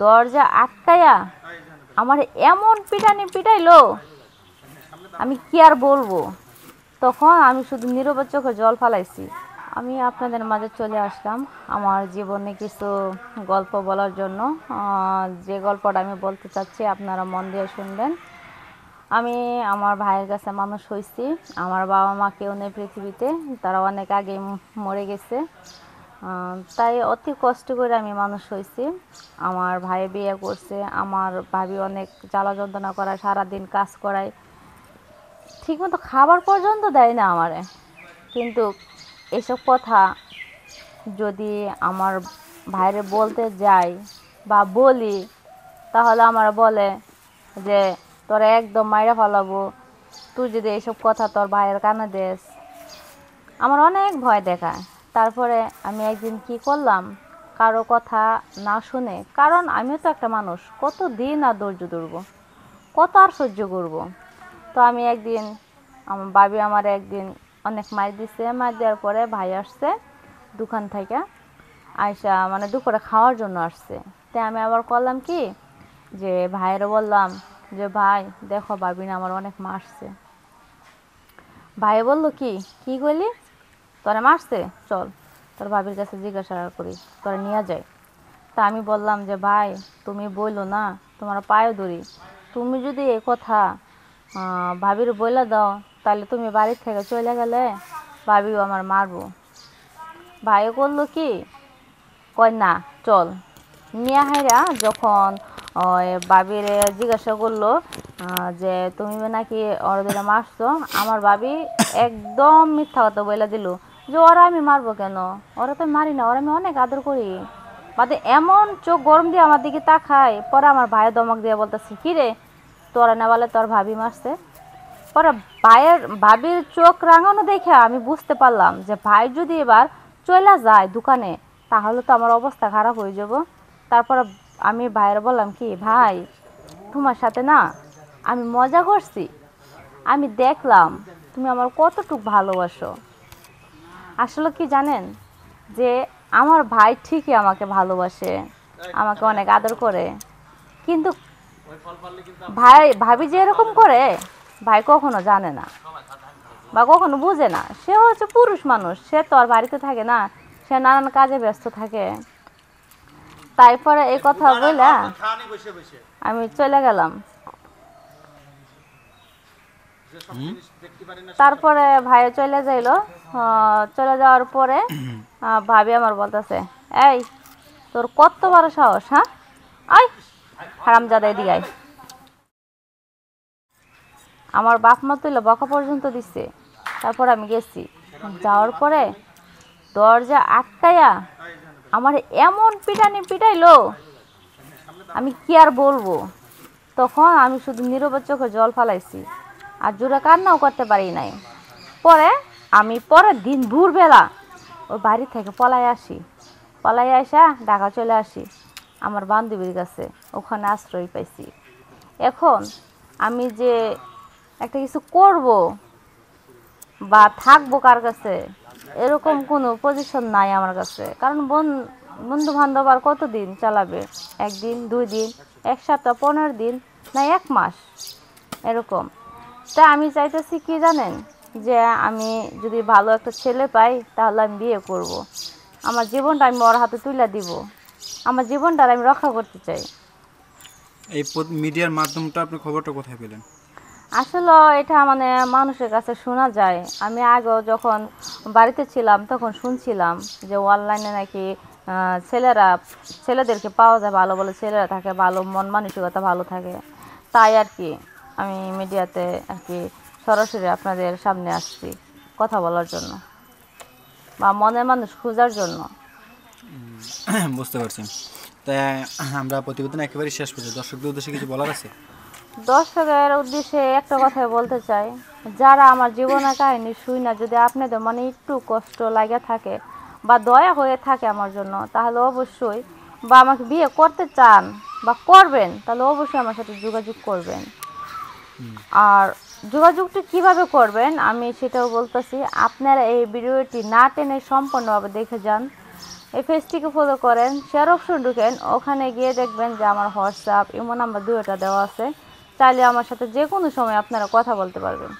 দরজা আটকায়া আমার এমন পিটানি পিটাইলো, আমি কি আর বলবো। তখন আমি শুধু নীরবে চোখে জল ফালাইছি। আমি আপনাদের মাঝে চলে আসলাম আমার জীবনে কিছু গল্প বলার জন্য। যে গল্পটা আমি বলতে চাচ্ছি আপনারা মন দিয়ে শুনবেন। আমি আমার ভাইয়ের কাছে মানুষ হয়েছি। আমার বাবা মা কেউ নেই পৃথিবীতে, তারা অনেক আগে মরে গেছে। তাই অতি কষ্ট করে আমি মানুষ হয়েছি। আমার ভাই বিয়ে করছে, আমার ভাবি অনেক জ্বালা যন্ত্রণা করায়, সারাদিন কাজ করায়, ঠিকমতো খাবার পর্যন্ত দেয় না আমারে। কিন্তু এসব কথা যদি আমার ভাইরে বলতে যাই বা বলি, তাহলে আমার বলে যে তোরা একদম মাইরা ফেলাবো, তুই যদি এইসব কথা তোর ভাইয়ের কানে দেস। আমার অনেক ভয় দেখায়। তারপরে আমি একদিন কি করলাম, কারো কথা না শুনে, কারণ আমিও তো একটা মানুষ, কত দিন আর ধৈর্য ধরবো, কত আর সহ্য করব। তো আমি একদিন, আমার ভাবি আমার একদিন অনেক মার দিছে। মার দেওয়ার পরে ভাই আসছে দোকান থেকে, আয়সা মানে দুপুরে খাওয়ার জন্য আসছে। তাই আমি আবার করলাম কি, যে ভাইয়েরও বললাম যে ভাই দেখো ভাবি না আমার অনেক মারছে। ভাই বলল কি কি কইলি, তোরা মারছে, চল তোর ভাবির কাছে জিজ্ঞাসা করি, তোরা নিয়ে যায়। তা আমি বললাম যে ভাই তুমি বললো না, তোমার পায়ে ধরি, তুমি যদি এই কথা ভাবির বইলা দাও, তাহলে তুমি বাড়ির থেকে চলে গেলে ভাবিও আমার মারবো। ভাইও করলো কি, কয় না চল। নিয়ে হাইরা যখন ভাবির জিজ্ঞাসা করলো যে তুমি নাকি ওরা দিলে মারছো, আমার ভাবি একদম মিথ্যা কথা বলে দিল যে ওরা আমি মারবো কেন, ওরা তো মারি না, ওরা আমি অনেক আদর করি। বাদে এমন চোখ গরম দিয়ে আমার দিকে তাকায়। পরে আমার ভাইয়ের দমক দিয়ে বলতেছে কি রে, তোরা না বলে তোর ভাবি মারছে। পরে ভাবির চোখ রাঙানো দেখে আমি বুঝতে পারলাম যে ভাই যদি এবার চলে যায় দোকানে, তাহলে তো আমার অবস্থা খারাপ হয়ে যাব। তারপরে আমি ভাইয়ের বললাম কি ভাই তোমার সাথে না আমি মজা করছি, আমি দেখলাম তুমি আমার কতটুকু ভালোবাসো। আসলে কি জানেন, যে আমার ভাই ঠিকই আমাকে ভালোবাসে, আমাকে অনেক আদর করে, কিন্তু ভাবি যে এরকম করে ভাই কখনো জানে না বা কখনো বুঝে না। সে হচ্ছে পুরুষ মানুষ, সে তো আর বাড়িতে থাকে না, সে নানান কাজে ব্যস্ত থাকে। তারপরে এই কথা বলে আমি চলে গেলাম। তারপরে ভাই চলে যাইলো। চলে যাওয়ার পরে ভাবি আমার বলতেছে এই তোর কত বড় সাহস, হ্যাঁ আয় হারামজাদা এদিকে আয়। আমার বাপ মা তুলে বকা পর্যন্ত দিচ্ছে। তারপর আমি গেছি, যাওয়ার পরে দরজা আটকায়া আমার এমন পিটানি পিটাইলো, আমি কি আর বলবো। তখন আমি শুধু নীরবে চোখে জল ফালাইছি, আর জোরে কান্নাও করতে পারি নাই। পরে আমি পরের দিন ভোরবেলা ওই বাড়ি থেকে পলাই আসা ঢাকা চলে আসি আমার বান্ধবীর কাছে, ওখানে আশ্রয় পাইছি। এখন আমি যে একটা কিছু করব বা থাকবো কার কাছে, এরকম কোনো পজিশন নাই আমার কাছে। কারণ বন্ধু বান্ধব আর কতদিন চালাবে, একদিন 2 দিন, 1 সপ্তাহ, 15 দিন, না 1 মাস এরকম। তা আমি চাইতেছি কি জানেন, যে আমি যদি ভালো একটা ছেলে পাই তাহলে আমি বিয়ে করব। আমার জীবনটা আমি ওর হাতে তুলে দিব, আমার জীবনটা আমি রক্ষা করতে চাই। এই মিডিয়ার মাধ্যমটা আপনি খবরটা কোথায় পেলেন? আসলে এটা মানে মানুষের কাছে শোনা যায়। আমি আগেও যখন বাড়িতে ছিলাম তখন শুনছিলাম যে অনলাইনে নাকি ছেলেদেরকে পাওয়া যায়, ভালো ভালো ছেলেরা থাকে, ভালো মন মানসিকতা ভালো থাকে। তাই আর কি আমি মিডিয়াতে আর কি সরাসরি আপনাদের সামনে আসছি কথা বলার জন্য বা মনের মানুষ খোঁজার জন্য। বুঝতে পারছি। তাই আমরা প্রতিবেদন একেবারে শেষ করছি, দর্শকদের উদ্দেশ্যে কিছু বলার আছে? দর্শকের উদ্দেশ্যে একটা কথাই বলতে চাই, যারা আমার জীবনের কাহিনী শুই না, যদি আপনাদের মনে একটু কষ্ট লাগে থাকে বা দয়া হয়ে থাকে আমার জন্য, তাহলে অবশ্যই, বা আমাকে বিয়ে করতে চান বা করবেন, তাহলে অবশ্যই আমার সাথে যোগাযোগ করবেন। আর যোগাযোগটি কিভাবে করবেন আমি সেটাও বলতেছি। আপনারা এই ভিডিওটি না টেনে সম্পূর্ণভাবে দেখে যান, এই পেজটিকে ফলো করেন, শেয়ার অপশন ঢুকেন, ওখানে গিয়ে দেখবেন যে আমার হোয়াটসঅ্যাপ ইমো নাম্বার দুটোটা দেওয়া আছে। চাইলে আমার সাথে যে কোনো সময় আপনারা কথা বলতে পারবেন।